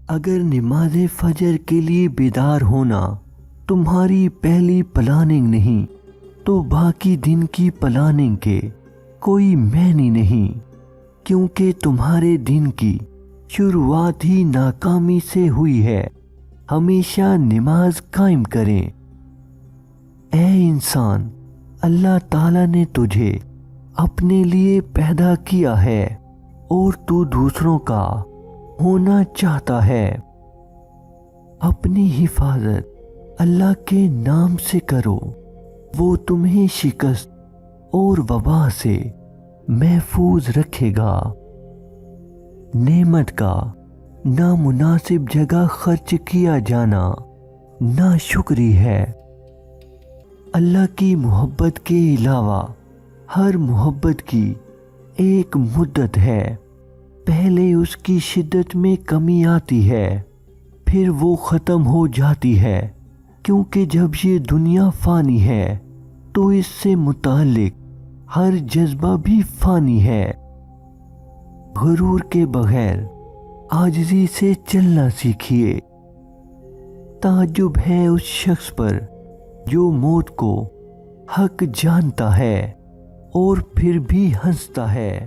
اگر نماز فجر کے لیے بیدار ہونا تمہاری پہلی پلاننگ نہیں تو باقی دن کی پلاننگ کے کوئی معنی نہیں، کیونکہ تمہارے دن کی شروعات ہی ناکامی سے ہوئی ہے۔ ہمیشہ نماز قائم کریں۔ اے انسان، اللہ تعالیٰ نے تجھے اپنے لیے پیدا کیا ہے اور تو دوسروں کا ہونا چاہتا ہے۔ اپنی حفاظت اللہ کے نام سے کرو، وہ تمہیں شکست اور وبا سے محفوظ رکھے گا۔ نعمت کا نامناسب جگہ خرچ کیا جانا ناشکری ہے۔ اللہ کی محبت کے علاوہ ہر محبت کی ایک مدت ہے۔ پہلے اس کی شدت میں کمی آتی ہے، پھر وہ ختم ہو جاتی ہے، کیونکہ جب یہ دنیا فانی ہے تو اس سے متعلق ہر جذبہ بھی فانی ہے۔ غرور کے بغیر عاجزی سے چلنا سیکھیے۔ تعجب ہے اس شخص پر جو موت کو حق جانتا ہے اور پھر بھی ہنستا ہے۔